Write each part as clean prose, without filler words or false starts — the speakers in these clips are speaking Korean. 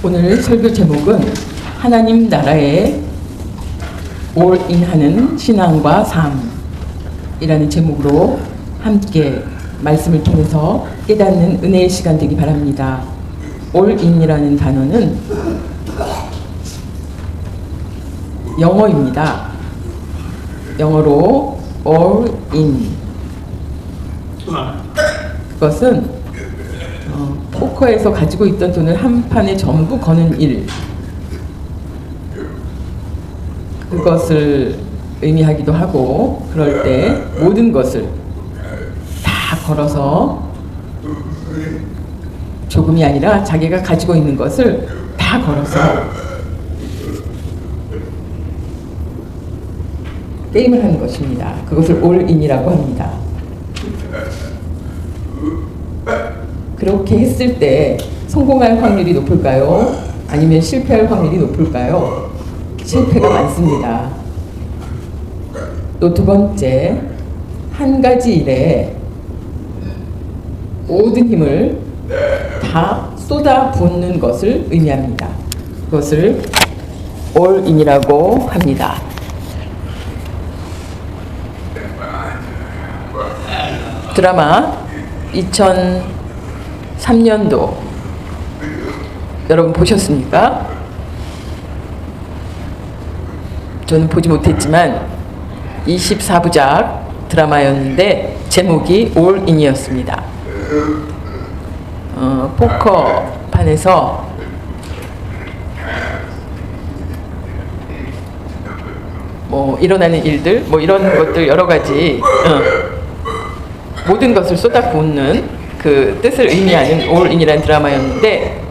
오늘 설교 제목은 하나님 나라에 올인하는 신앙과 삶이라는 제목으로 함께 말씀을 통해서 깨닫는 은혜의 시간 되기 바랍니다. 올인이라는 단어는 영어입니다. 영어로 all in. 그것은 포커에서 가지고 있던 돈을 한 판에 전부 거는 일, 그것을 의미하기도 하고, 그럴 때 모든 것을 다 걸어서, 조금이 아니라 자기가 가지고 있는 것을 다 걸어서 게임을 하는 것입니다. 그것을 올인이라고 합니다. 그렇게 했을 때 성공할 확률이 높을까요? 아니면 실패할 확률이 높을까요? 실패가 많습니다. 또 두 번째, 한 가지 일에 모든 힘을 다 쏟아붓는 것을 의미합니다. 그것을 올인이라고 합니다. 드라마 2003년도 여러분 보셨습니까? 저는 보지 못했지만 24부작 드라마였는데 제목이 올인이었습니다. 포커판에서 일어나는 일들, 이런 것들 여러 가지 모든 것을 쏟아붓는 그 뜻을 의미하는 올인이라는 드라마였는데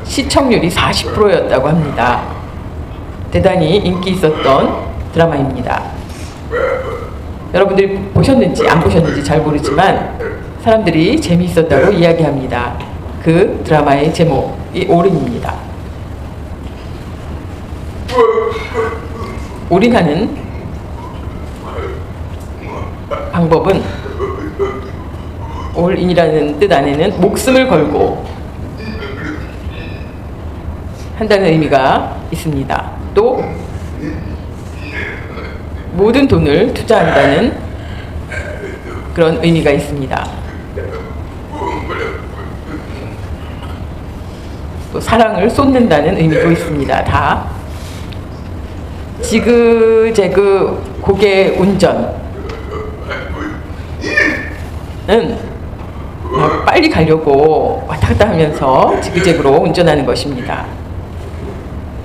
시청률이 40%였다고 합니다. 대단히 인기 있었던 드라마입니다. 여러분들이 보셨는지 안 보셨는지 잘 모르지만 사람들이 재미있었다고 이야기합니다. 그 드라마의 제목이 올인입니다. 올인하는 방법은 올인이라는 뜻 안에는 목숨을 걸고 한다는 의미가 있습니다. 또 모든 돈을 투자한다는 그런 의미가 있습니다. 또 사랑을 쏟는다는 의미도 있습니다. 다 지그재그 고개 운전은 빨리 가려고 왔다 갔다 하면서 지그재그로 운전하는 것입니다.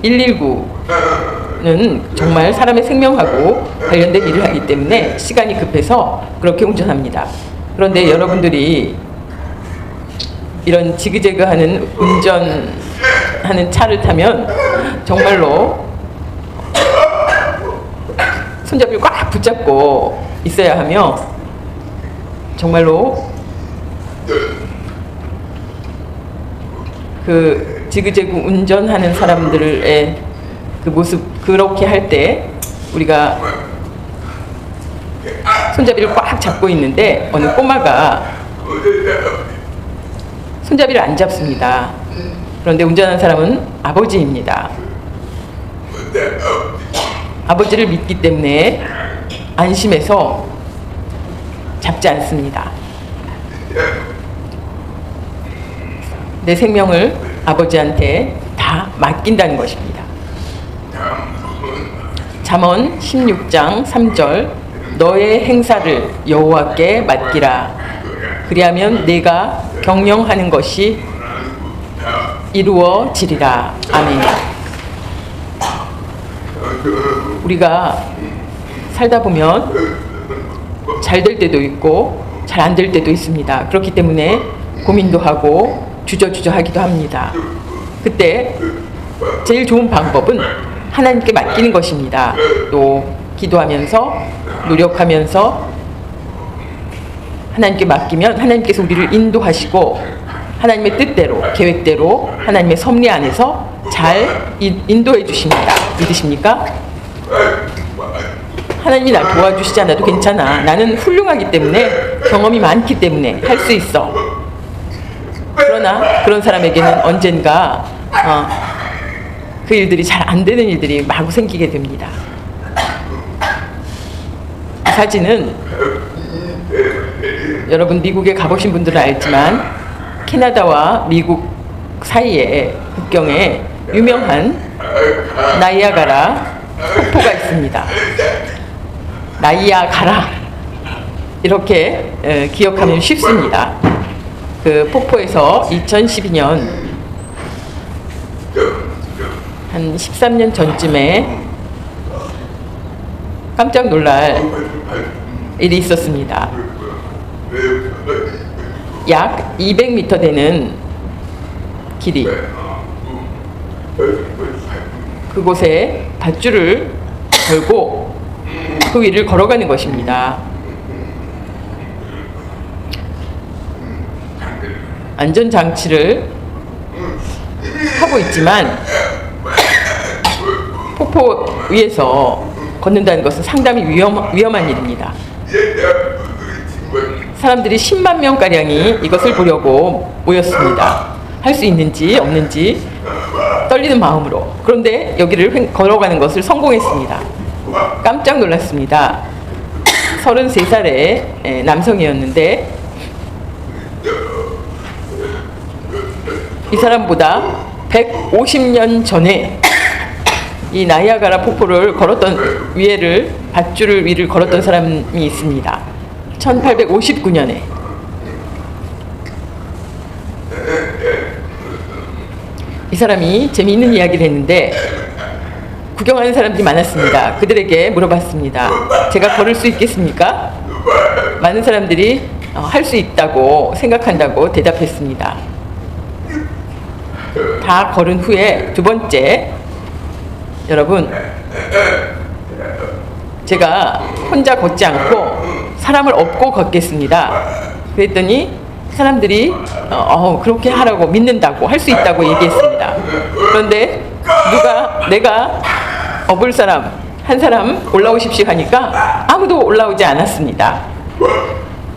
119는 정말 사람의 생명하고 관련된 일을 하기 때문에 시간이 급해서 그렇게 운전합니다. 그런데 여러분들이 이런 지그재그하는 운전하는 차를 타면 정말로 손잡이를 꽉 붙잡고 있어야 하며 정말로 그 지그재그 운전하는 사람들의 그 모습, 그렇게 할 때 우리가 손잡이를 꽉 잡고 있는데 어느 꼬마가 손잡이를 안 잡습니다. 그런데 운전하는 사람은 아버지입니다. 아버지를 믿기 때문에 안심해서 잡지 않습니다. 내 생명을 아버지한테 다 맡긴다는 것입니다. 잠언 16장 3절 너의 행사를 여호와께 맡기라. 그리하면 내가 경영하는 것이 이루어지리라. 아멘. 우리가 살다 보면 잘 될 때도 있고 잘 안 될 때도 있습니다. 그렇기 때문에 고민도 하고 주저주저 하기도 합니다. 그때 제일 좋은 방법은 하나님께 맡기는 것입니다. 또 기도하면서 노력하면서 하나님께 맡기면 하나님께서 우리를 인도하시고 하나님의 뜻대로 계획대로 하나님의 섭리 안에서 잘 인도해 주십니다. 믿으십니까? 하나님이 날 도와주시지 않아도 괜찮아. 나는 훌륭하기 때문에 경험이 많기 때문에 할 수 있어. 그러나 그런 사람에게는 언젠가 그 일들이 잘 안 되는 일들이 마구 생기게 됩니다. 이 사진은 여러분 미국에 가보신 분들은 알지만 캐나다와 미국 사이에 국경에 유명한 나이아가라 폭포가 있습니다. 나이아가라 이렇게 기억하면 쉽습니다. 그 폭포에서 2012년 한 13년 전쯤에 깜짝 놀랄 일이 있었습니다. 약 200m 되는 길이 그곳에 밧줄을 걸고 그 위를 걸어가는 것입니다. 안전장치를 하고 있지만 폭포 위에서 걷는다는 것은 상당히 위험한 일입니다. 사람들이 10만 명가량이 이것을 보려고 모였습니다. 할 수 있는지 없는지 떨리는 마음으로. 그런데 여기를 걸어가는 것을 성공했습니다. 깜짝 놀랐습니다. 33살의 남성이었는데 이 사람보다 150년 전에 이 나이아가라 폭포를 걸었던 밧줄 위를 걸었던 사람이 있습니다. 1859년에 이 사람이 재미있는 이야기를 했는데 구경하는 사람들이 많았습니다. 그들에게 물어봤습니다. 제가 걸을 수 있겠습니까? 많은 사람들이 할 수 있다고 생각한다고 대답했습니다. 다 걸은 후에 두 번째, 여러분, 제가 혼자 걷지 않고 사람을 업고 걷겠습니다. 그랬더니 사람들이 그렇게 하라고 믿는다고 할 수 있다고 얘기했습니다. 그런데 내가 업을 사람 한 사람 올라오십시오 하니까 아무도 올라오지 않았습니다.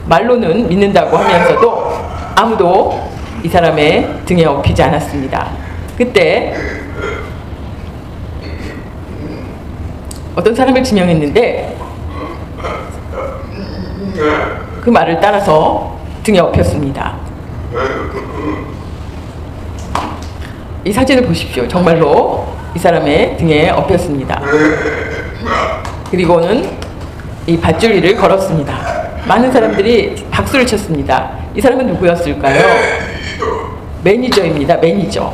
말로는 믿는다고 하면서도 아무도 이 사람의 등에 업히지 않았습니다. 그때 어떤 사람을 지명했는데 그 말을 따라서 등에 업혔습니다. 이 사진을 보십시오. 정말로 이 사람의 등에 업혔습니다. 그리고는 이 밧줄 위를 걸었습니다. 많은 사람들이 박수를 쳤습니다. 이 사람은 누구였을까요? 매니저입니다. 매니저.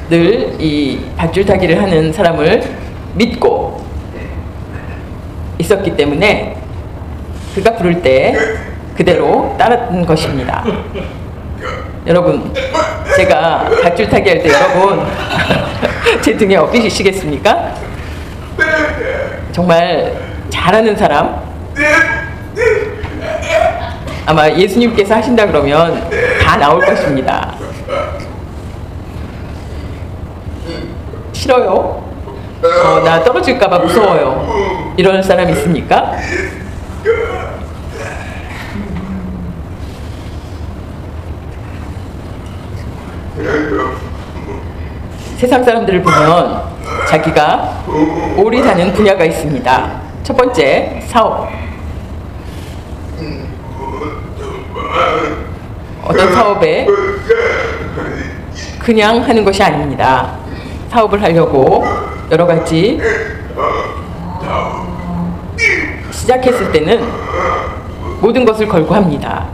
늘 이 밧줄 타기를 하는 사람을 믿고 있었기 때문에 그가 부를 때 그대로 따랐던 것입니다. 여러분, 제가 밧줄 타기 할 때 여러분 제 등에 업히시겠습니까? 정말 잘하는 사람, 아마 예수님께서 하신다 그러면 다 나올 것입니다. 싫어요? 나 떨어질까봐 무서워요. 이런 사람 있습니까? 세상 사람들을 보면 자기가 올인하는 분야가 있습니다. 첫 번째, 사업. 어떤 사업에 그냥 하는 것이 아닙니다. 사업을 하려고 여러 가지 시작했을 때는 모든 것을 걸고 합니다.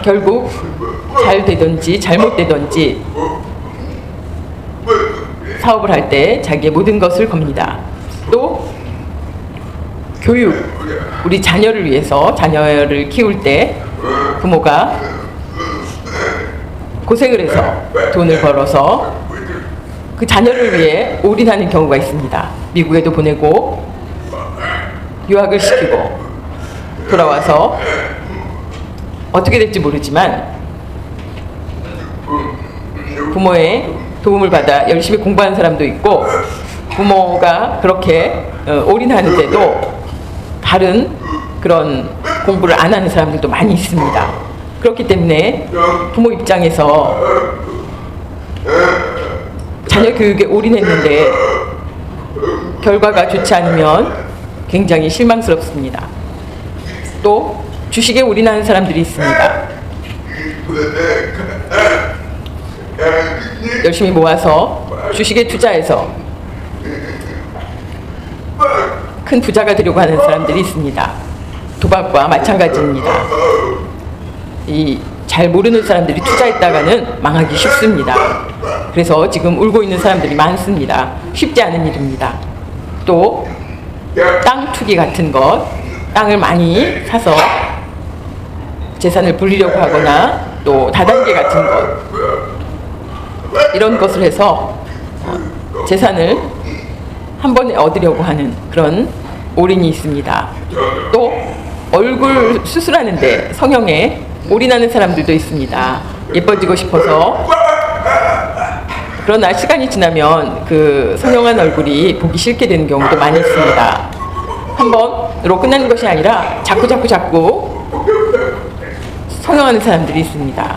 결국 잘 되든지 잘못되든지 사업을 할 때 자기의 모든 것을 겁니다. 또 교육, 우리 자녀를 위해서 자녀를 키울 때 부모가 고생을 해서 돈을 벌어서 그 자녀를 위해 올인하는 경우가 있습니다. 미국에도 보내고 유학을 시키고 돌아와서 어떻게 될지 모르지만 부모의 도움을 받아 열심히 공부하는 사람도 있고 부모가 그렇게 올인하는데도 다른 그런 공부를 안 하는 사람들도 많이 있습니다. 그렇기 때문에 부모 입장에서 자녀 교육에 올인했는데 결과가 좋지 않으면 굉장히 실망스럽습니다. 또 주식에 올인하는 사람들이 있습니다. 열심히 모아서 주식에 투자해서 큰 부자가 되려고 하는 사람들이 있습니다. 도박과 마찬가지입니다. 이 잘 모르는 사람들이 투자했다가는 망하기 쉽습니다. 그래서 지금 울고 있는 사람들이 많습니다. 쉽지 않은 일입니다. 또 땅 투기 같은 것, 땅을 많이 사서 재산을 불리려고 하거나 또 다단계 같은 것, 이런 것을 해서 재산을 한 번에 얻으려고 하는 그런 올인이 있습니다. 또 얼굴 수술하는데 성형에 올인하는 사람들도 있습니다. 예뻐지고 싶어서. 그러나 시간이 지나면 그 성형한 얼굴이 보기 싫게 되는 경우도 많이 있습니다. 한 번으로 끝나는 것이 아니라 자꾸 성형하는 사람들이 있습니다.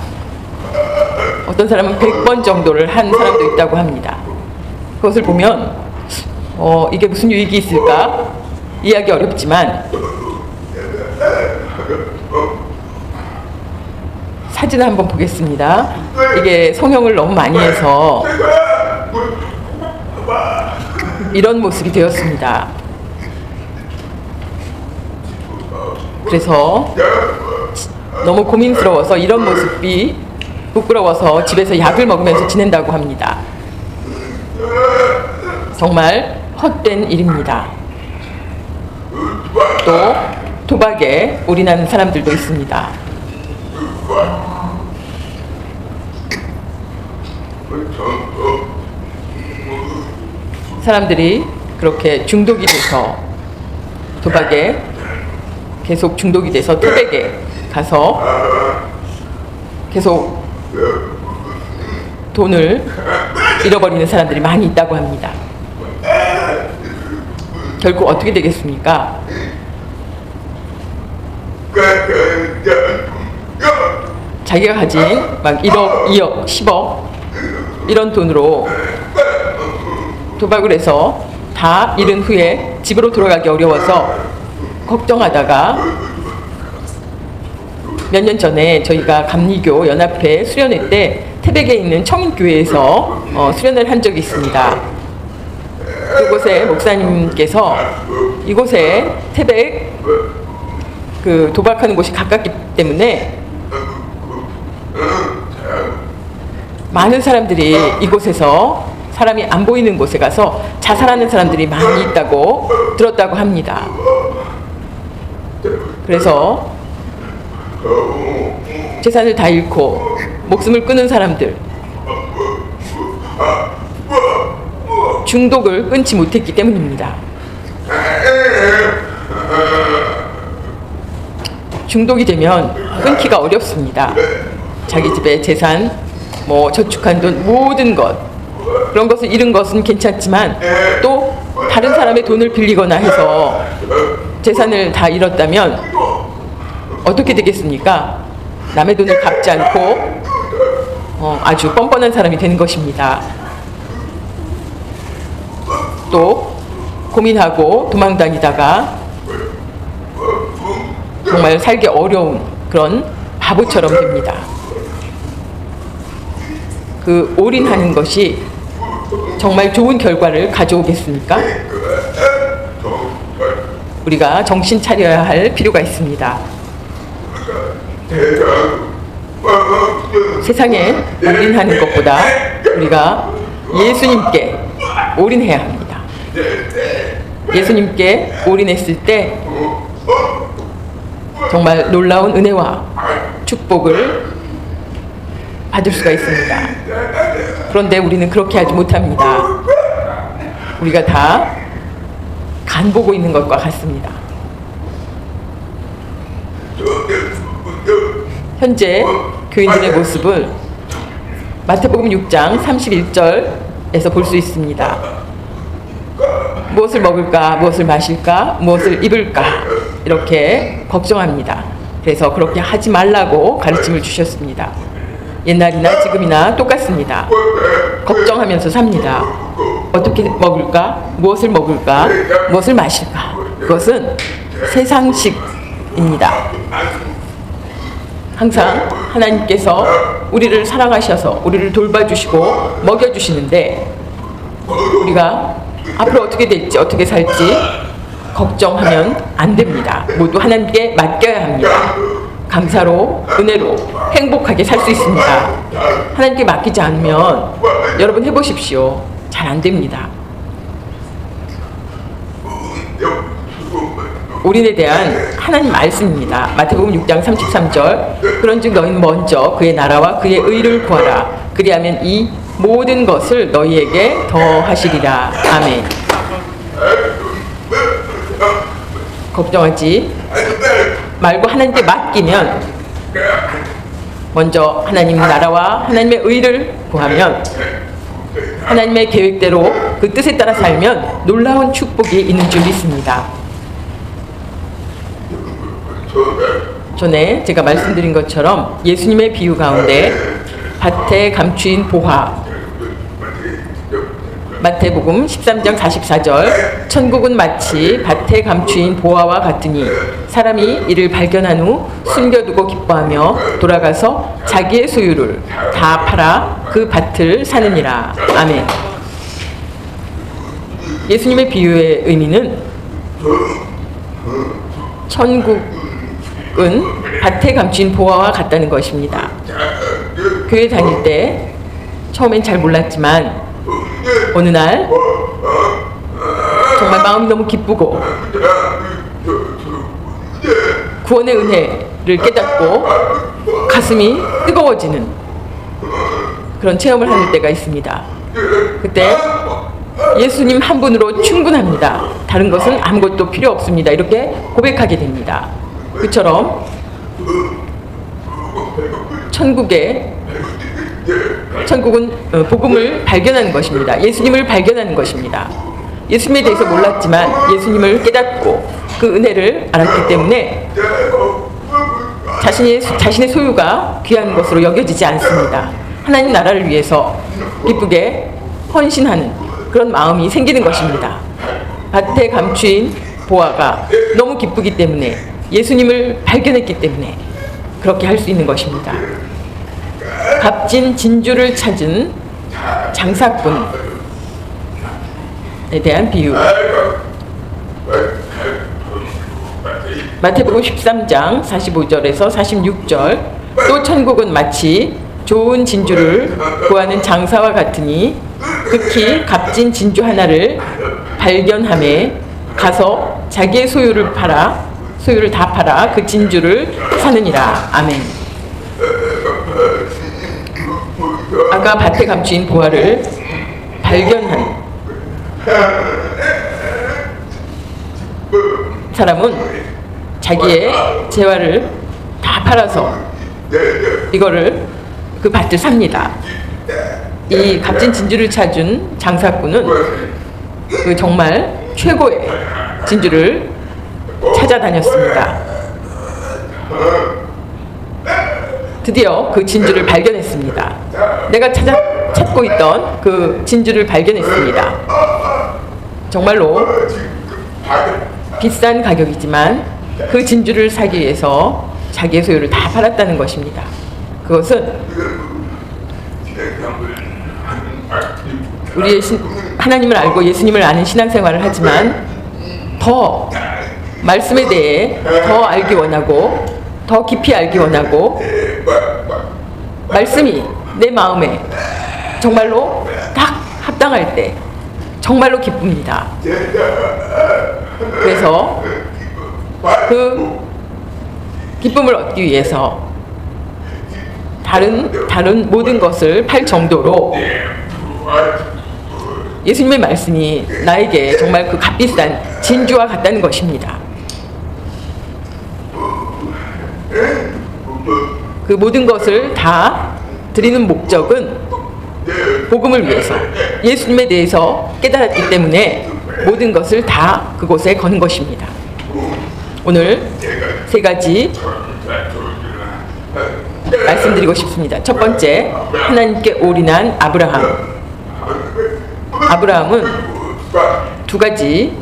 어떤 사람은 100번 정도를 한 사람도 있다고 합니다. 그것을 보면 이게 무슨 유익이 있을까? 이해하기 어렵지만 사진을 한번 보겠습니다. 이게 성형을 너무 많이 해서 이런 모습이 되었습니다. 그래서 너무 고민스러워서 이런 모습이 부끄러워서 집에서 약을 먹으면서 지낸다고 합니다. 정말 헛된 일입니다. 또 도박에 올인하는 사람들도 있습니다. 사람들이 그렇게 중독이 돼서 도박에 계속 중독이 돼서 태백에 가서 계속 돈을 잃어버리는 사람들이 많이 있다고 합니다. 결국 어떻게 되겠습니까? 자기가 가진 막 1억, 2억, 10억 이런 돈으로 도박을 해서 다 잃은 후에 집으로 돌아가기 어려워서 걱정하다가 몇 년 전에 저희가 감리교 연합회 수련회 때 태백에 있는 청인교회에서 수련을 한 적이 있습니다. 그곳에 목사님께서 이곳에 태백 그 도박하는 곳이 가깝기 때문에 많은 사람들이 이곳에서 사람이 안 보이는 곳에 가서 자살하는 사람들이 많이 있다고 들었다고 합니다. 그래서 재산을 다 잃고 목숨을 끊은 사람들, 중독을 끊지 못했기 때문입니다. 중독이 되면 끊기가 어렵습니다. 자기 집에 재산, 저축한 돈, 모든 것, 그런 것을 잃은 것은 괜찮지만 또 다른 사람의 돈을 빌리거나 해서 재산을 다 잃었다면 어떻게 되겠습니까? 남의 돈을 갚지 않고 아주 뻔뻔한 사람이 되는 것입니다. 또 고민하고 도망다니다가 정말 살기 어려운 그런 바보처럼 됩니다. 그 올인하는 것이 정말 좋은 결과를 가져오겠습니까? 우리가 정신 차려야 할 필요가 있습니다. 세상에 올인하는 것보다 우리가 예수님께 올인해야 합니다. 예수님께 올인했을 때 정말 놀라운 은혜와 축복을 받을 수가 있습니다. 그런데 우리는 그렇게 하지 못합니다. 우리가 다 간 보고 있는 것과 같습니다. 현재 교인들의 모습을 마태복음 6장 31절에서 볼 수 있습니다. 무엇을 먹을까, 무엇을 마실까, 무엇을 입을까 이렇게 걱정합니다. 그래서 그렇게 하지 말라고 가르침을 주셨습니다. 옛날이나 지금이나 똑같습니다. 걱정하면서 삽니다. 어떻게 먹을까? 무엇을 먹을까? 무엇을 마실까? 그것은 세상식입니다. 항상 하나님께서 우리를 사랑하셔서 우리를 돌봐주시고 먹여주시는데 우리가 앞으로 어떻게 될지 어떻게 살지 걱정하면 안 됩니다. 모두 하나님께 맡겨야 합니다. 감사로 은혜로 행복하게 살 수 있습니다. 하나님께 맡기지 않으면 여러분 해보십시오. 잘 안 됩니다. 우린에 대한 하나님 말씀입니다. 마태복음 6장 33절 그런즉 너희는 먼저 그의 나라와 그의 의를 구하라. 그리하면 이 모든 것을 너희에게 더하시리라. 아멘. 걱정하지 말고 하나님께 맡기면 먼저 하나님 나라와 하나님의 의를 구하면 하나님의 계획대로 그 뜻에 따라 살면 놀라운 축복이 있는 줄 믿습니다. 전에 제가 말씀드린 것처럼 예수님의 비유 가운데 밭에 감추인 보화 마태복음 13장 44절 천국은 마치 밭에 감추인 보화와 같으니 사람이 이를 발견한 후 숨겨두고 기뻐하며 돌아가서 자기의 소유를 다 팔아 그 밭을 사느니라. 아멘. 예수님의 비유의 의미는 천국은 밭에 감추인 보화와 같다는 것입니다. 교회 다닐 때 처음엔 잘 몰랐지만 어느 날 정말 마음이 너무 기쁘고 구원의 은혜를 깨닫고 가슴이 뜨거워지는 그런 체험을 하는 때가 있습니다. 그때 예수님 한 분으로 충분합니다. 다른 것은 아무것도 필요 없습니다. 이렇게 고백하게 됩니다. 그처럼 천국은 복음을 발견하는 것입니다. 예수님을 발견하는 것입니다. 예수님에 대해서 몰랐지만 예수님을 깨닫고 그 은혜를 알았기 때문에 자신의 소유가 귀한 것으로 여겨지지 않습니다. 하나님 나라를 위해서 기쁘게 헌신하는 그런 마음이 생기는 것입니다. 밭에 감추인 보화가 너무 기쁘기 때문에 예수님을 발견했기 때문에 그렇게 할 수 있는 것입니다. 값진 진주를 찾은 장사꾼에 대한 비유. 마태복음 13장 45절에서 46절 또 천국은 마치 좋은 진주를 구하는 장사와 같으니 극히 값진 진주 하나를 발견함에 가서 자기의 소유를 다 팔아 그 진주를 사느니라. 아멘. 아까 밭에 감추인 보화를 발견한 사람은 자기의 재화를 다 팔아서 이거를 그 밭을 삽니다. 이 값진 진주를 찾은 장사꾼은 그 정말 최고의 진주를 찾아다녔습니다. 드디어 그 진주를 발견했습니다. 내가 찾고 있던 그 진주를 발견했습니다. 정말로 비싼 가격이지만 그 진주를 사기 위해서 자기의 소유를 다 팔았다는 것입니다. 그것은 우리의 하나님을 알고 예수님을 아는 신앙생활을 하지만 더 말씀에 대해 더 알기 원하고 더 깊이 알기 원하고 말씀이 내 마음에 정말로 딱 합당할 때 정말로 기쁩니다. 그래서 그 기쁨을 얻기 위해서 다른 모든 것을 팔 정도로 예수님의 말씀이 나에게 정말 그 값비싼 진주와 같다는 것입니다. 그 모든 것을 다 드리는 목적은 복음을 위해서 예수님에 대해서 깨달았기 때문에 모든 것을 다 그곳에 거는 것입니다. 오늘 세 가지 말씀드리고 싶습니다. 첫 번째, 하나님께 올인한 아브라함. 아브라함은 두 가지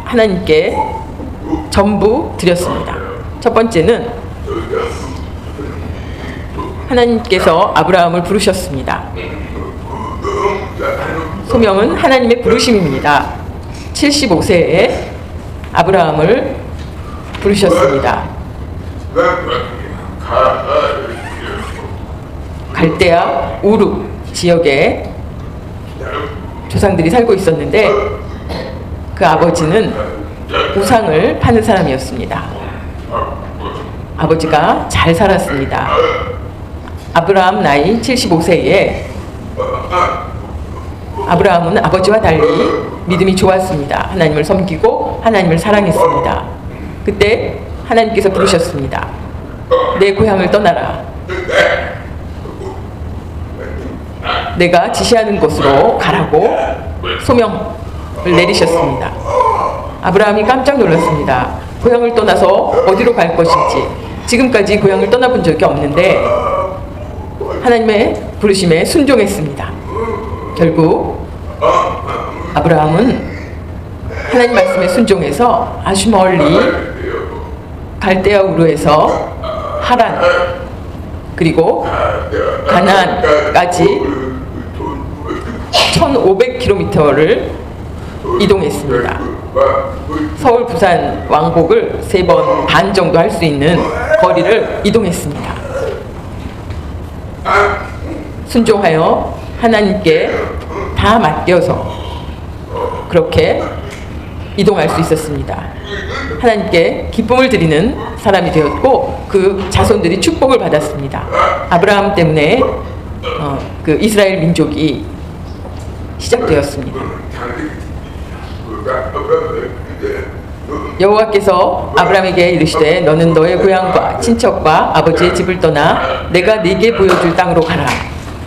하나님께 전부 드렸습니다. 첫 번째는 하나님께서 아브라함을 부르셨습니다. 소명은 하나님의 부르심입니다. 75세에 아브라함을 부르셨습니다. 갈대아 우르 지역에 조상들이 살고 있었는데 그 아버지는 우상을 파는 사람이었습니다. 아버지가 잘 살았습니다. 아브라함 나이 75세에 아브라함은 아버지와 달리 믿음이 좋았습니다. 하나님을 섬기고 하나님을 사랑했습니다. 그때 하나님께서 부르셨습니다. 내 고향을 떠나라. 내가 지시하는 곳으로 가라고 소명을 내리셨습니다. 아브라함이 깜짝 놀랐습니다. 고향을 떠나서 어디로 갈 것인지, 지금까지 고향을 떠나본 적이 없는데 하나님의 부르심에 순종했습니다. 결국 아브라함은 하나님 말씀에 순종해서 아주 멀리 갈대아 우르에서 하란 그리고 가나안까지 1500km를 이동했습니다. 서울 부산 왕복을 3번 반 정도 할 수 있는 거리를 이동했습니다. 순종하여 하나님께 다 맡겨서 그렇게 이동할 수 있었습니다. 하나님께 기쁨을 드리는 사람이 되었고 그 자손들이 축복을 받았습니다. 아브라함 때문에 그 이스라엘 민족이 시작되었습니다. 여호와께서 아브라함에게 이르시되 너는 너의 고향과 친척과 아버지의 집을 떠나 내가 네게 보여줄 땅으로 가라.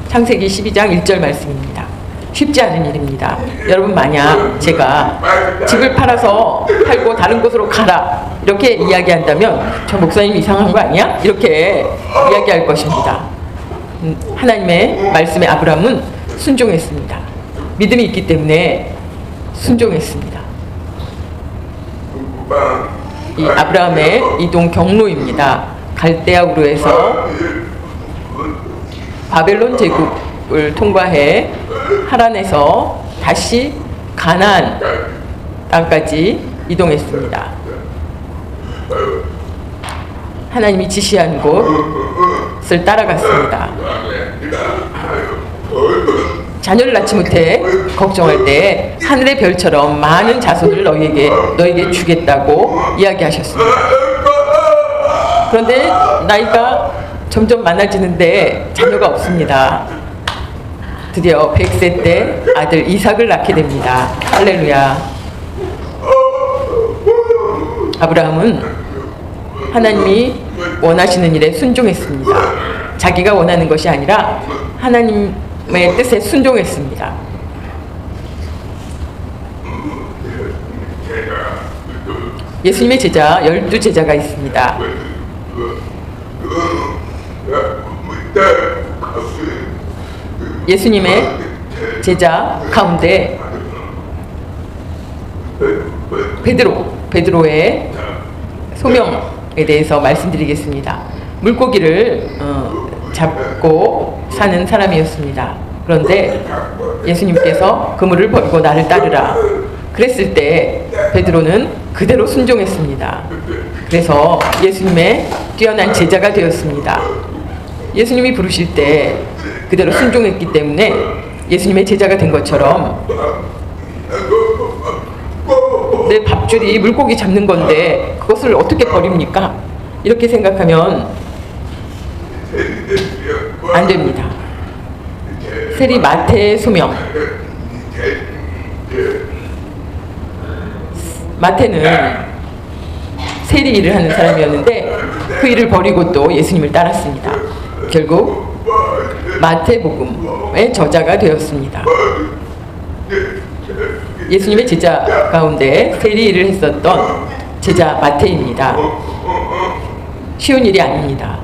창세기 12장 1절 말씀입니다. 쉽지 않은 일입니다. 여러분, 만약 제가 집을 팔고 다른 곳으로 가라 이렇게 이야기한다면 저 목사님 이상한 거 아니야? 이렇게 이야기할 것입니다. 하나님의 말씀에 아브라함은 순종했습니다. 믿음이 있기 때문에 순종했습니다. 이 아브라함의 이동 경로입니다. 갈대아 우르에서 바벨론 제국을 통과해 하란에서 다시 가나안 땅까지 이동했습니다. 하나님이 지시한 곳을 따라갔습니다. 자녀를 낳지 못해 걱정할 때 하늘의 별처럼 많은 자손을 너에게 주겠다고 이야기하셨습니다. 그런데 나이가 점점 많아지는데 자녀가 없습니다. 드디어 100세 때 아들 이삭을 낳게 됩니다. 할렐루야. 아브라함은 하나님이 원하시는 일에 순종했습니다. 자기가 원하는 것이 아니라 하나님의 뜻에 순종했습니다. 예수님의 제자 12제자가 있습니다. 예수님의 제자 가운데 베드로의 소명에 대해서 말씀드리겠습니다. 물고기를 잡고 사는 사람이었습니다. 그런데 예수님께서 그물을 버리고 나를 따르라 그랬을 때 베드로는 그대로 순종했습니다. 그래서 예수님의 뛰어난 제자가 되었습니다. 예수님이 부르실 때 그대로 순종했기 때문에 예수님의 제자가 된 것처럼 내 밥줄이 물고기 잡는 건데 그것을 어떻게 버립니까? 이렇게 생각하면 안 됩니다. 세리 마태의 소명. 마태는 세리 일을 하는 사람이었는데 그 일을 버리고 또 예수님을 따랐습니다. 결국 마태복음의 저자가 되었습니다. 예수님의 제자 가운데 세리 일을 했었던 제자 마태입니다. 쉬운 일이 아닙니다.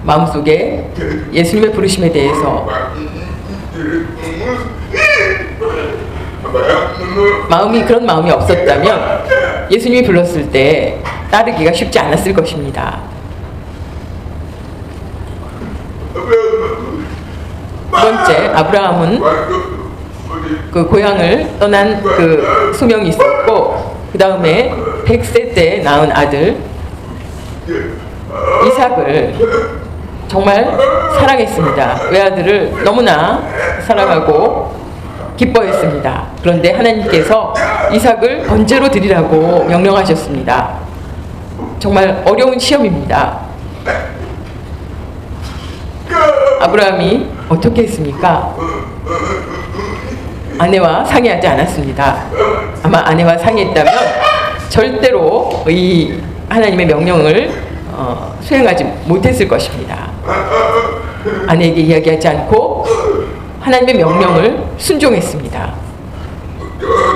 마음속에 예수님의 부르심에 대해서 그런 마음이 없었다면 예수님이 불렀을 때 따르기가 쉽지 않았을 것입니다. 두 번째, 아브라함은 그 고향을 떠난 그 소명이 있었고, 그 다음에 100세 때 낳은 아들 이삭을 정말 사랑했습니다. 외아들을 너무나 사랑하고 기뻐했습니다. 그런데 하나님께서 이삭을 번제로 드리라고 명령하셨습니다. 정말 어려운 시험입니다. 아브라함이 어떻게 했습니까? 아내와 상의하지 않았습니다. 아마 아내와 상의했다면 절대로 이 하나님의 명령을 수행하지 못했을 것입니다. 아내에게 이야기하지 않고 하나님의 명령을 순종했습니다.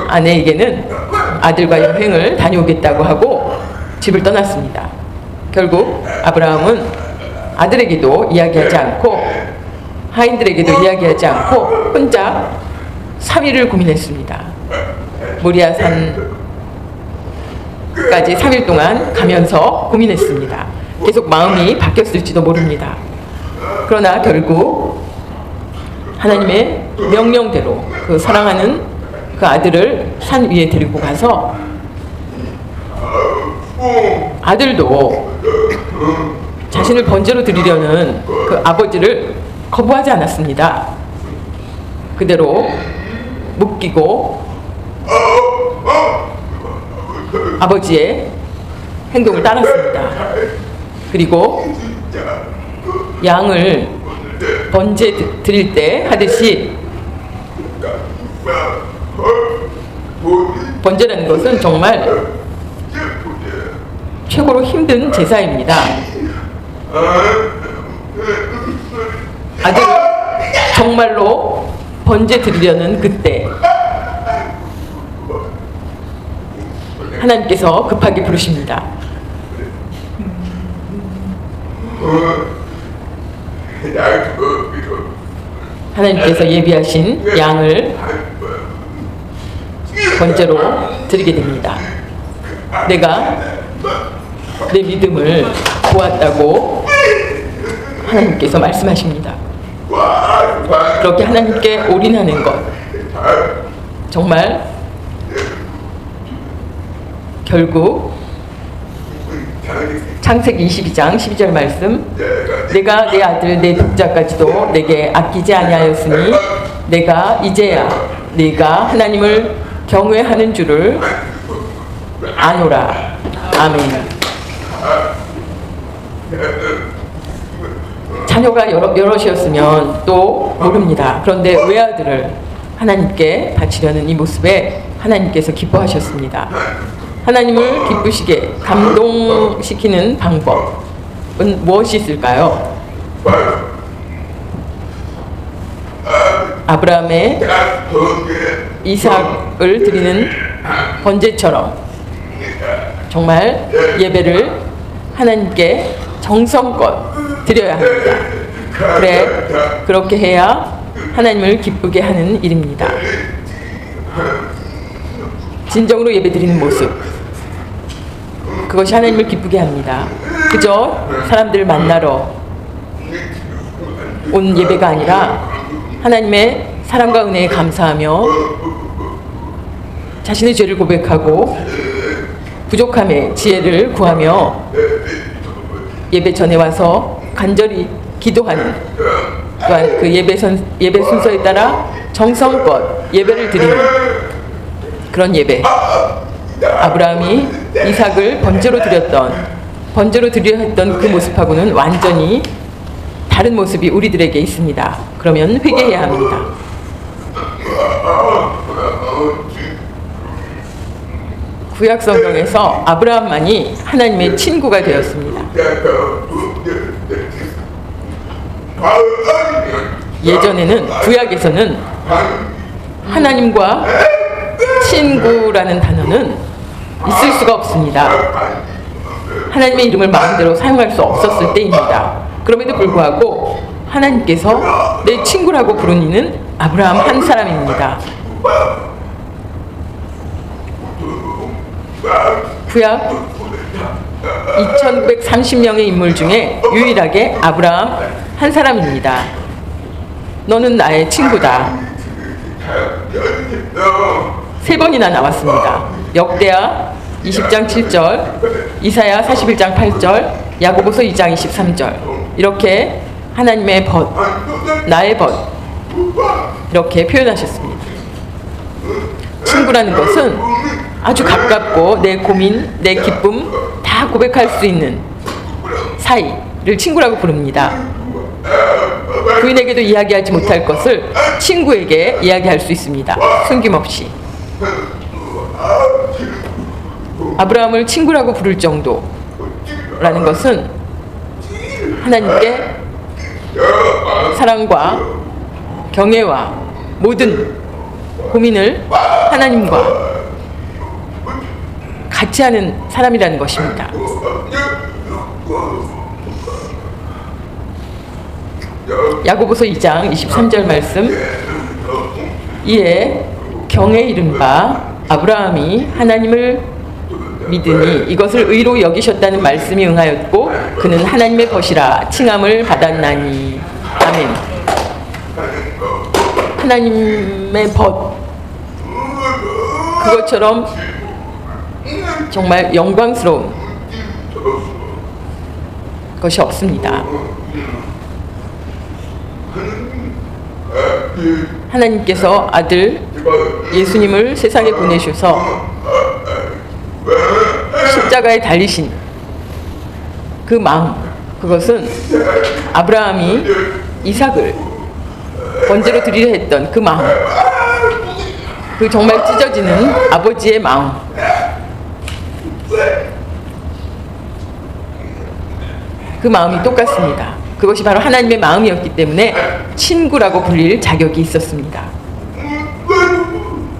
아내에게는 아들과 여행을 다녀오겠다고 하고 집을 떠났습니다. 결국 아브라함은 아들에게도 이야기하지 않고 하인들에게도 이야기하지 않고 혼자 3일을 고민했습니다. 모리아산까지 3일 동안 가면서 고민했습니다. 계속 마음이 바뀌었을지도 모릅니다. 그러나 결국 하나님의 명령대로 그 사랑하는 그 아들을 산 위에 데리고 가서 아들도 자신을 번제로 드리려는 그 아버지를 거부하지 않았습니다. 그대로 묶이고 아버지의 행동을 따랐습니다. 그리고 양을 번제 드릴 때 하듯이, 번제라는 것은 정말 최고로 힘든 제사입니다. 아들 정말로 번제 드리려는 그때 하나님께서 급하게 부르십니다. 하나님께서 예비하신 양을 번제로 드리게 됩니다. 내가 내 믿음을 보았다고 하나님께서 말씀하십니다. 그렇게 하나님께 올인하는 것, 정말 결국 창세기 22장 12절 말씀, 내가 내 아들 내 독자까지도 내게 아끼지 아니하였으니 내가 이제야 네가 하나님을 경외하는 줄을 아노라. 아멘. 자녀가 여럿이었으면 또 모릅니다. 그런데 외아들을 하나님께 바치려는 이 모습에 하나님께서 기뻐하셨습니다. 하나님을 기쁘시게 감동시키는 방법은 무엇이 있을까요? 아브라함의 이삭을 드리는 번제처럼 정말 예배를 하나님께 정성껏 드려야 합니다. 그렇게 해야 하나님을 기쁘게 하는 일입니다. 진정으로 예배드리는 모습, 그것이 하나님을 기쁘게 합니다. 그저 사람들을 만나러 온 예배가 아니라 하나님의 사랑과 은혜에 감사하며 자신의 죄를 고백하고 부족함의 지혜를 구하며 예배 전에 와서 간절히 기도하는, 또한 그 예배 순서에 따라 정성껏 예배를 드리는 그런 예배. 아브라함이 이삭을 번제로 드려 했던 그 모습하고는 완전히 다른 모습이 우리들에게 있습니다. 그러면 회개해야 합니다. 구약 성경에서 아브라함만이 하나님의 친구가 되었습니다. 예전에는, 구약에서는 하나님과 친구라는 단어는 있을 수가 없습니다. 하나님의 이름을 마음대로 사용할 수 없었을 때입니다. 그럼에도 불구하고 하나님께서 내 친구라고 부른 이는 아브라함 한 사람입니다. 구약 2930명의 인물 중에 유일하게 아브라함 한 사람입니다. 너는 나의 친구다. 3번이나 나왔습니다. 역대하 20장 7절, 이사야 41장 8절, 야고보서 2장 23절. 이렇게 하나님의 벗, 나의 벗, 이렇게 표현하셨습니다. 친구라는 것은 아주 가깝고 내 고민, 내 기쁨 다 고백할 수 있는 사이를 친구라고 부릅니다. 부인에게도 이야기하지 못할 것을 친구에게 이야기할 수 있습니다. 숨김없이. 아브라함을 친구라고 부를 정도라는 것은 하나님께 사랑과 경외와 모든 고민을 하나님과 같이 하는 사람이라는 것입니다. 야고보서 2장 23절 말씀, 이에 경에 이른 바 아브라함이 하나님을 믿으니 이것을 의로 여기셨다는 말씀이 응하였고 그는 하나님의 벗이라 칭함을 받았나니. 아멘. 하나님의 벗, 그것처럼 정말 영광스러운 것이 없습니다. 하나님께서 아들 예수님을 세상에 보내셔서 십자가에 달리신 그 마음, 그것은 아브라함이 이삭을 번제로 드리려 했던 그 마음, 그 정말 찢어지는 아버지의 마음, 그 마음이 똑같습니다. 그것이 바로 하나님의 마음이었기 때문에 친구라고 불릴 자격이 있었습니다.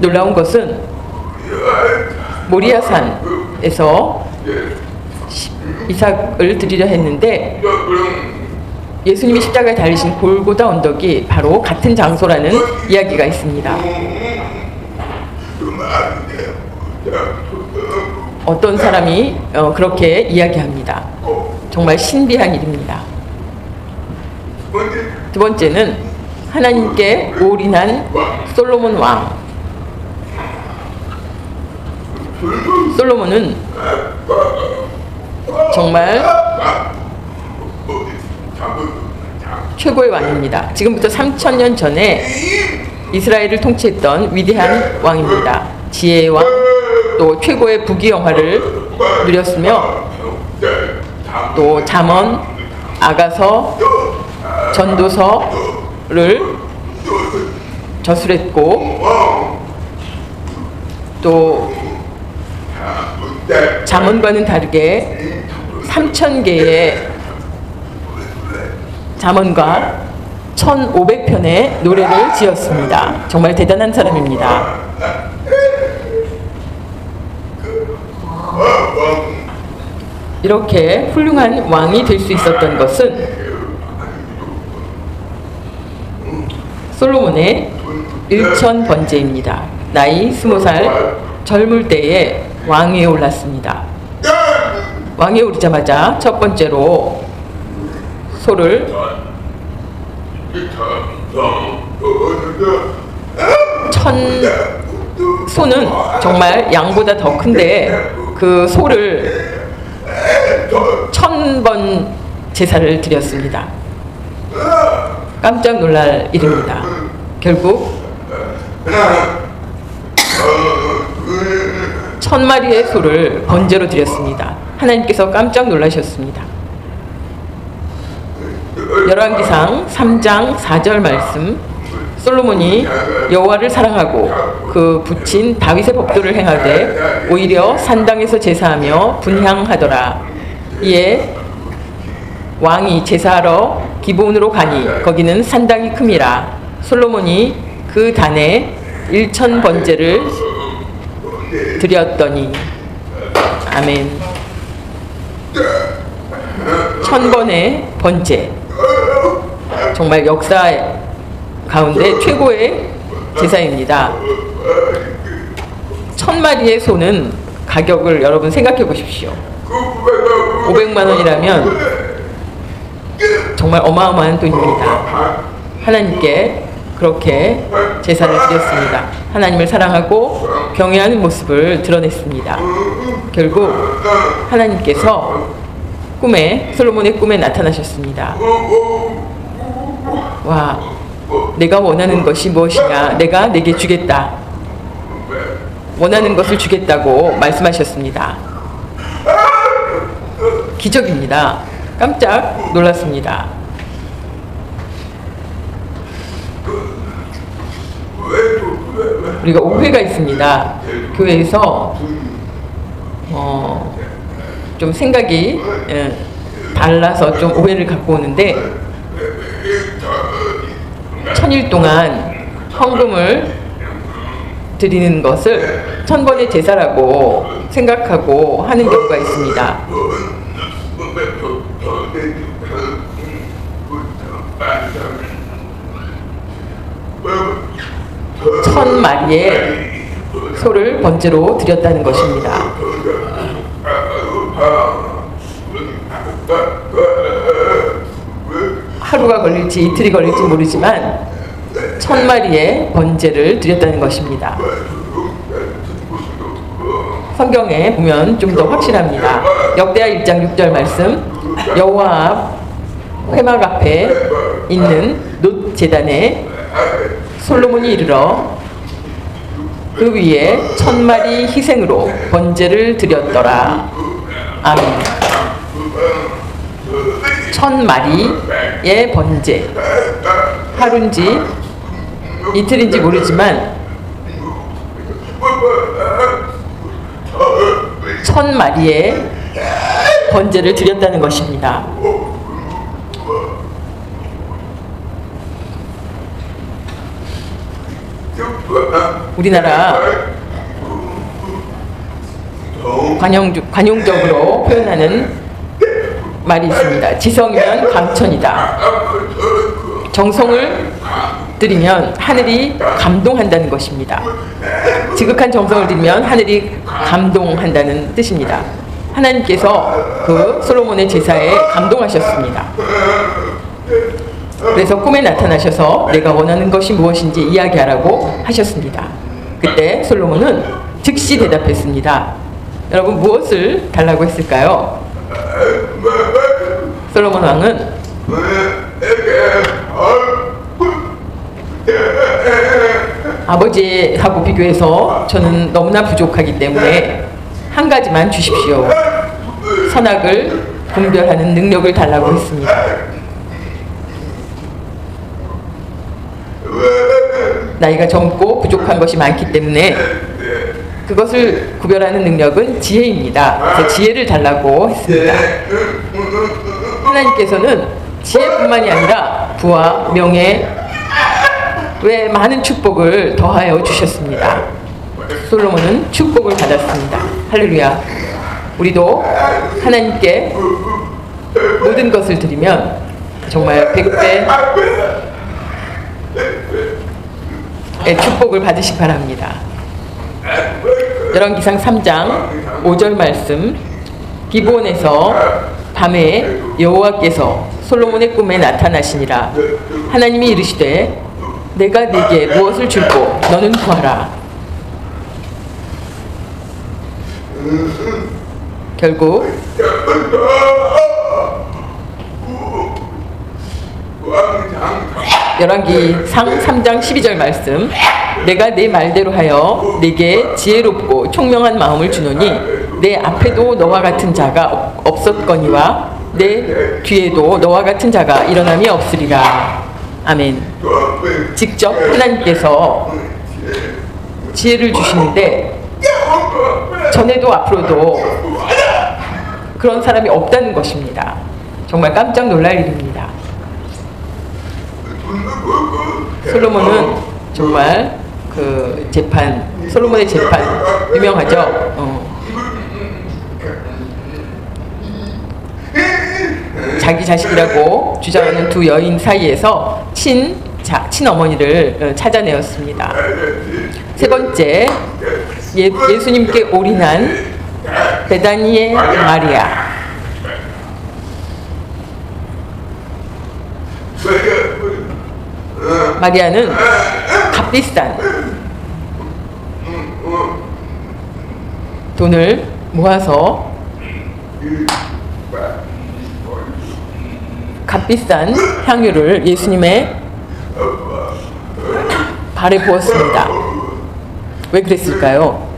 놀라운 것은 모리아산에서 이삭을 드리려 했는데 예수님이 십자가에 달리신 골고다 언덕이 바로 같은 장소라는 이야기가 있습니다. 어떤 사람이 그렇게 이야기합니다. 정말 신비한 일입니다. 두 번째는 하나님께 올인한 솔로몬 왕. 솔로몬은 정말 최고의 왕입니다. 지금부터 3000년 전에 이스라엘을 통치했던 위대한 왕입니다. 지혜의 왕, 또 최고의 부귀영화를 누렸으며 또 잠언, 아가서, 전도서를 저술했고 또 잠언과는 다르게 3000개의 잠언과 1500편의 노래를 지었습니다. 정말 대단한 사람입니다. 이렇게 훌륭한 왕이 될 수 있었던 것은 솔로몬의 일천번제입니다. 나이 20살 젊을 때에 왕위에 올랐습니다. 왕위에 오르자마자 첫 번째로 소를 소는 정말 양보다 더 큰데 그 소를 1000번 제사를 드렸습니다. 깜짝 놀랄 일입니다. 결국 1000마리의 소를 번제로 드렸습니다. 하나님께서 깜짝 놀라셨습니다. 열왕기상 3장 4절 말씀, 솔로몬이 여호와를 사랑하고 그 부친 다윗의 법도를 행하되 오히려 산당에서 제사하며 분향하더라. 이에 왕이 제사하러 기브온으로 가니 거기는 산당이 큼이라. 솔로몬이 그 단에 1000번제를 드렸더니. 아멘. 1000번의 번제. 정말 역사 가운데 최고의 제사입니다. 1000마리의 소는 가격을 여러분 생각해 보십시오. 500만 원이라면 정말 어마어마한 돈입니다. 하나님께 그렇게 제사를 드렸습니다. 하나님을 사랑하고 경외하는 모습을 드러냈습니다. 결국 하나님께서 솔로몬의 꿈에 나타나셨습니다. 와, 내가 원하는 것이 무엇이냐? 내가 내게 주겠다. 원하는 것을 주겠다고 말씀하셨습니다. 기적입니다. 깜짝 놀랐습니다. 우리가 오해가 있습니다. 교회에서 좀 생각이 달라서 좀 오해를 갖고 오는데 1000일 동안 헌금을 드리는 것을 1000번의 제사라고 생각하고 하는 경우가 있습니다. 1000마리의 소를 번제로 드렸다는 것입니다. 하루가 걸릴지 이틀이 걸릴지 모르지만 1000마리의 번제를 드렸다는 것입니다. 성경에 보면 좀 더 확실합니다. 역대하 1장 6절 말씀, 여호와 앞 회막 앞에 있는 놋 제단에 솔로몬이 이르러 그 위에 1000마리 희생으로 번제를 드렸더라. 아멘. 1000마리의 번제. 하루인지 이틀인지 모르지만 1000마리의 번제를 드렸다는 것입니다. 우리나라 관용적으로 표현하는 말이 있습니다. 지성이면 감천이다. 정성을 들이면 하늘이 감동한다는 것입니다. 지극한 정성을 들이면 하늘이 감동한다는 뜻입니다. 하나님께서 그 솔로몬의 제사에 감동하셨습니다. 그래서 꿈에 나타나셔서 내가 원하는 것이 무엇인지 이야기하라고 하셨습니다. 그때 솔로몬은 즉시 대답했습니다. 여러분 무엇을 달라고 했을까요? 솔로몬 왕은 아버지하고 비교해서 저는 너무나 부족하기 때문에 한 가지만 주십시오. 선악을 분별하는 능력을 달라고 했습니다. 나이가 젊고 부족한 것이 많기 때문에 그것을 구별하는 능력은 지혜입니다. 그래서 지혜를 달라고 했습니다. 하나님께서는 지혜뿐만이 아니라 부와 명예 외 많은 축복을 더하여 주셨습니다. 솔로몬은 축복을 받았습니다. 할렐루야. 우리도 하나님께 모든 것을 드리면 정말 100배의 축복을 받으시기 바랍니다. 열왕기상 3장 5절 말씀, 기브온에서 밤에 여호와께서 솔로몬의 꿈에 나타나시니라. 하나님이 이르시되 내가 네게 무엇을 줄고 너는 구하라. 결국 열왕기상 3장 12절 말씀, 내가 내 말대로 하여 네게 지혜롭고 총명한 마음을 주노니 내 앞에도 너와 같은 자가 없었거니와 내 뒤에도 너와 같은 자가 일어남이 없으리라. 아멘. 직접 하나님께서 지혜를 주시는데 전에도 앞으로도 그런 사람이 없다는 것입니다. 정말 깜짝 놀랄 일입니다. 솔로몬은 정말 그 재판, 솔로몬의 재판 유명하죠. 자기 자식이라고 주장하는 두 여인 사이에서 친어머니를 찾아내었습니다. 세 번째, 예수님께 올인한 베다니의 마리아. 마리아는 값비싼 돈을 모아서 값비싼 향유를 예수님의 발에 부었습니다. 왜 그랬을까요?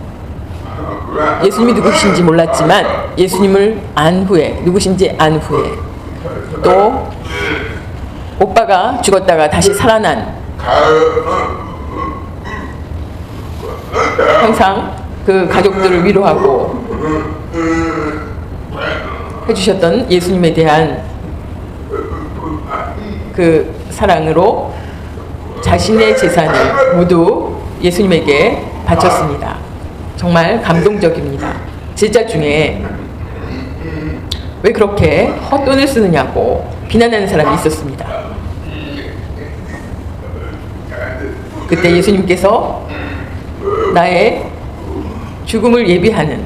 예수님이 누구신지 몰랐지만 예수님을 안 후에, 누구신지 안 후에, 또 오빠가 죽었다가 다시 살아난, 항상 그 가족들을 위로하고 해주셨던 예수님에 대한 그 사랑으로 자신의 재산을 모두 예수님에게 바쳤습니다. 정말 감동적입니다. 제자 중에 왜 그렇게 헛돈을 쓰느냐고 비난하는 사람이 있었습니다. 그때 예수님께서 나의 죽음을 예비하는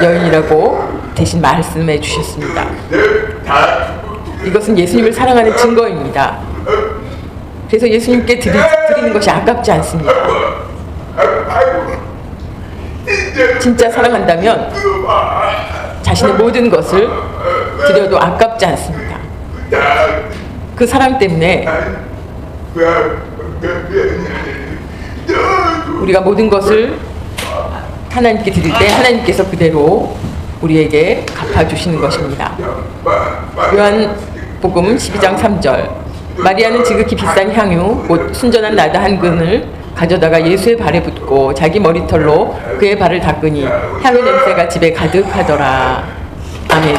여인이라고 대신 말씀해 주셨습니다. 이것은 예수님을 사랑하는 증거입니다. 그래서 예수님께 드리는 것이 아깝지 않습니다. 진짜 사랑한다면 자신의 모든 것을 드려도 아깝지 않습니다. 그 사랑 때문에 우리가 모든 것을 하나님께 드릴 때 하나님께서 그대로 우리에게 갚아주시는 것입니다. 요한복음 12장 3절, 마리아는 지극히 비싼 향유 곧 순전한 나다 한 근을 가져다가 예수의 발에 붓고 자기 머리털로 그의 발을 닦으니 향유 냄새가 집에 가득하더라. 아멘.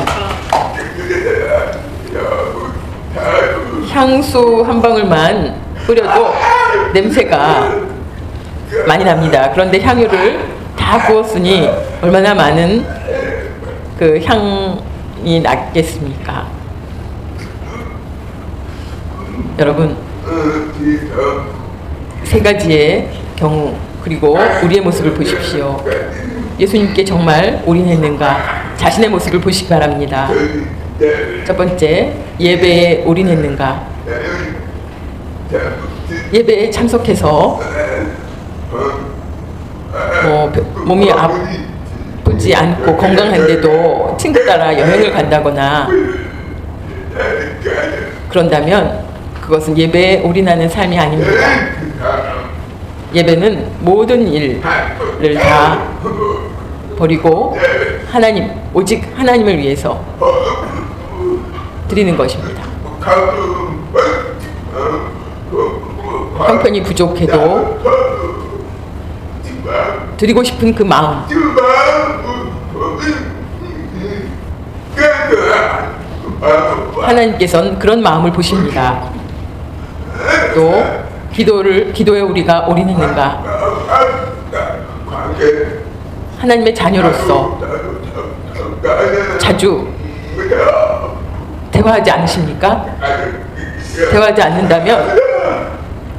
향수 한 방울만 뿌려도 냄새가 많이 납니다. 그런데 향유를 다 부었으니 얼마나 많은 그 향이 났겠습니까? 여러분, 세 가지의 경우 그리고 우리의 모습을 보십시오. 예수님께 정말 올인했는가? 자신의 모습을 보시기 바랍니다. 첫 번째, 예배에 올인했는가? 예배에 참석해서 몸이 아프지 않고 건강한데도 친구 따라 여행을 간다거나 그런다면 그것은 예배에 올인하는 삶이 아닙니다. 예배는 모든 일을 다 버리고 하나님, 오직 하나님을 위해서 드리는 것입니다. 형편이 부족해도 드리고 싶은 그 마음, 하나님께서는 그런 마음을 보십니다. 또 기도에 우리가 올인했는가? 하나님의 자녀로서 자주 대화하지 않으십니까? 대화하지 않는다면,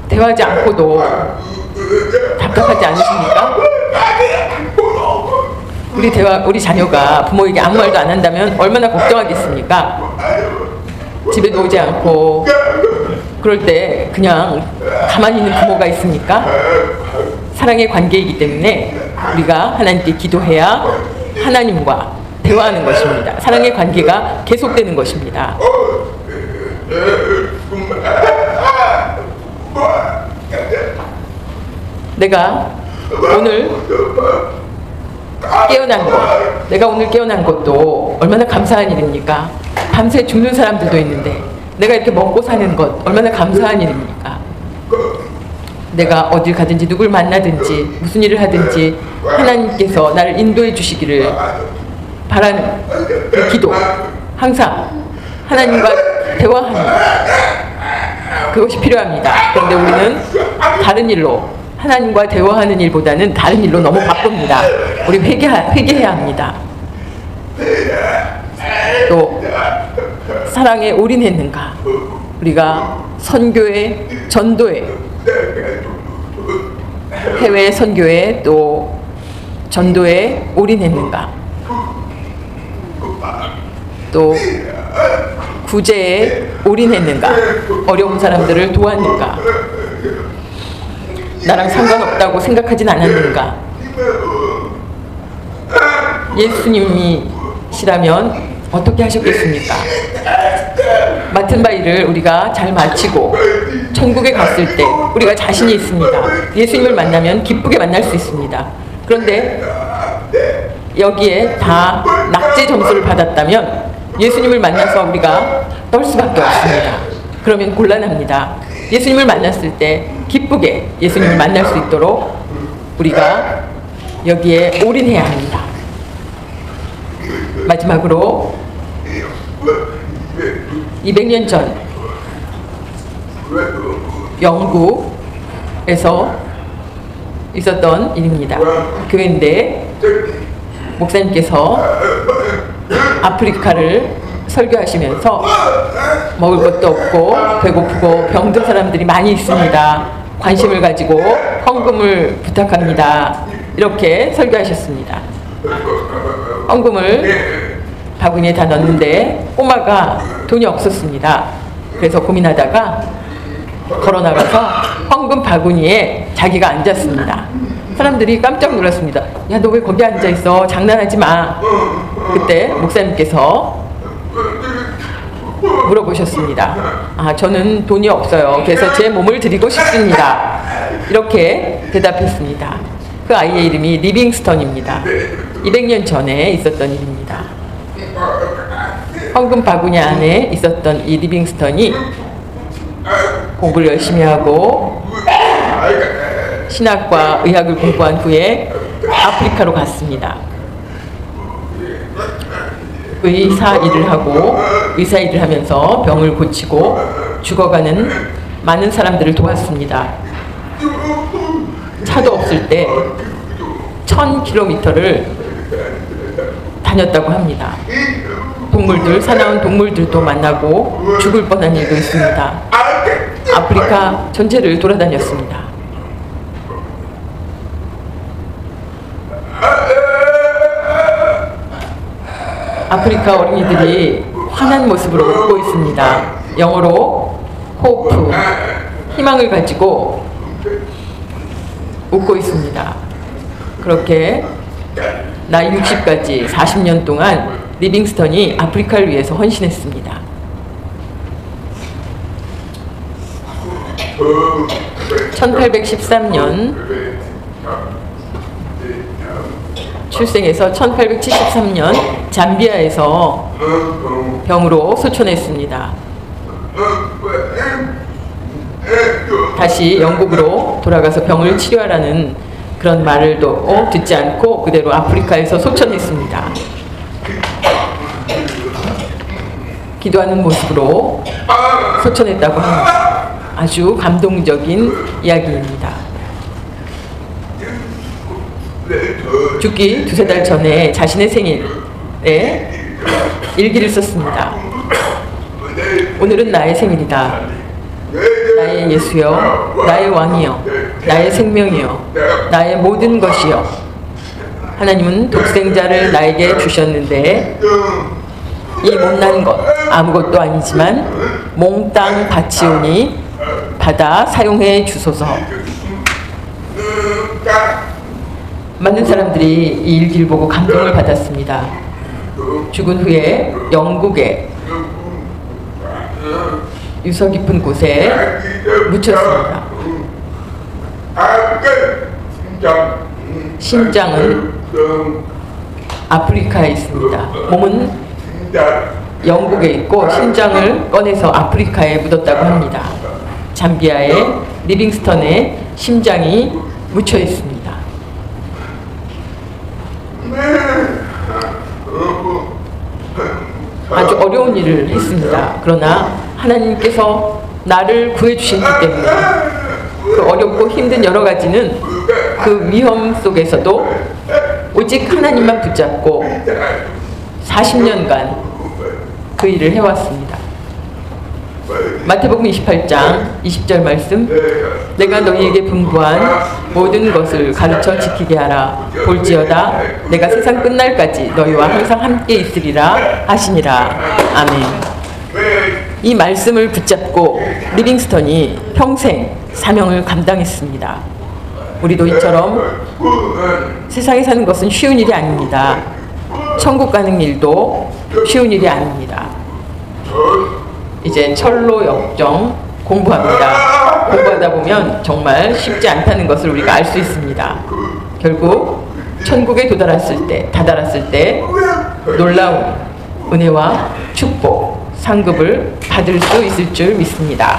대화하지 않고도 답답하지 않으십니까? 우리 자녀가 부모에게 아무 말도 안 한다면 얼마나 걱정하겠습니까? 집에도 오지 않고 그럴 때 그냥 가만히 있는 부모가 있습니까? 사랑의 관계이기 때문에 우리가 하나님께 기도해야 하나님과 대화하는 것입니다. 사랑의 관계가 계속되는 것입니다. 내가 오늘 깨어난 것도 얼마나 감사한 일입니까? 밤새 죽는 사람들도 있는데 내가 이렇게 먹고 사는 것 얼마나 감사한 일입니까? 내가 어딜 가든지 누굴 만나든지 무슨 일을 하든지 하나님께서 나를 인도해 주시기를 바라는 그 기도, 항상 하나님과 대화하는 그것이 필요합니다. 그런데 우리는 다른 일로, 하나님과 대화하는 일보다는 다른 일로 너무 바쁩니다. 우리 회개해야 합니다. 또 사랑에 올인했는가? 우리가 선교에, 전도에, 해외 선교에 또 전도에 올인했는가? 또 구제에 올인했는가? 어려운 사람들을 도왔는가? 나랑 상관없다고 생각하진 않았는가? 예수님이시라면 어떻게 하셨겠습니까? 맡은 바 일을 우리가 잘 마치고 천국에 갔을 때 우리가 자신이 있습니다. 예수님을 만나면 기쁘게 만날 수 있습니다. 그런데 여기에 다 낙제 점수를 받았다면 예수님을 만나서 우리가 떨 수밖에 없습니다. 그러면 곤란합니다. 예수님을 만났을 때 기쁘게 예수님을 만날 수 있도록 우리가 여기에 올인해야 합니다. 마지막으로 200년 전 영국에서 있었던 일입니다. 교회인데 목사님께서 아프리카를 설교하시면서 먹을 것도 없고 배고프고 병든 사람들이 많이 있습니다. 관심을 가지고 헌금을 부탁합니다. 이렇게 설교하셨습니다. 헌금을 바구니에 다 넣었는데 꼬마가 돈이 없었습니다. 그래서 고민하다가 걸어 나가서 헌금 바구니에 자기가 앉았습니다. 사람들이 깜짝 놀랐습니다. 야, 너 왜 거기 앉아 있어? 장난하지 마. 그때 목사님께서 물어보셨습니다. 아, 저는 돈이 없어요. 그래서 제 몸을 드리고 싶습니다. 이렇게 대답했습니다. 그 아이의 이름이 리빙스턴입니다. 200년 전에 있었던 일입니다. 헌금 바구니 안에 있었던 이 리빙스턴이 공부를 열심히 하고 신학과 의학을 공부한 후에 아프리카로 갔습니다. 의사 일을 하고 의사 일을 하면서 병을 고치고 죽어가는 많은 사람들을 도왔습니다. 차도 없을 때 1000km를 다녔다고 합니다. 동물들, 사나운 동물들도 만나고 죽을 뻔한 일도 있습니다. 아프리카 전체를 돌아다녔습니다. 아프리카 어린이들이 환한 모습으로 웃고 있습니다. 영어로 호프, 희망을 가지고 웃고 있습니다. 그렇게 나이 60까지 40년 동안 리빙스턴이 아프리카를 위해서 헌신했습니다. (1813년) 출생해서 1873년 잠비아에서 병으로 소천했습니다. 다시 영국으로 돌아가서 병을 치료하라는 그런 말을 듣지 않고 그대로 아프리카에서 소천했습니다. 기도하는 모습으로 소천했다고 합니다. 아주 감동적인 이야기입니다. 죽기 두세 달 전에 자신의 생일에 일기를 썼습니다. 오늘은 나의 생일이다. 나의 예수여, 나의 왕이여, 나의 생명이여, 나의 모든 것이여. 하나님은 독생자를 나에게 주셨는데 이 못난 것 아무것도 아니지만 몽땅 바치오니 받아 사용해 주소서. 많은 사람들이 이 일기를 보고 감동을 받았습니다. 죽은 후에 영국에 유서 깊은 곳에 묻혔습니다. 심장은 아프리카에 있습니다. 몸은 영국에 있고 심장을 꺼내서 아프리카에 묻었다고 합니다. 잠비아의 리빙스턴의 심장이 묻혀 있습니다. 아주 어려운 일을 했습니다. 그러나 하나님께서 나를 구해주셨기 때문에 그 어렵고 힘든 여러 가지는 그 위험 속에서도 오직 하나님만 붙잡고 40년간 그 그 일을 해왔습니다. 마태복음 28장 20절 말씀, 내가 너희에게 분부한 모든 것을 가르쳐 지키게 하라. 볼지어다 내가 세상 끝날까지 너희와 항상 함께 있으리라 하시니라. 아멘. 이 말씀을 붙잡고 리빙스턴이 평생 사명을 감당했습니다. 우리도 이처럼 세상에 사는 것은 쉬운 일이 아닙니다. 천국 가는 일도 쉬운 일이 아닙니다. 이제 철로 역정 공부합니다. 공부하다 보면 정말 쉽지 않다는 것을 우리가 알 수 있습니다. 결국 천국에 다다랐을 때 놀라운 은혜와 축복, 상급을 받을 수 있을 줄 믿습니다.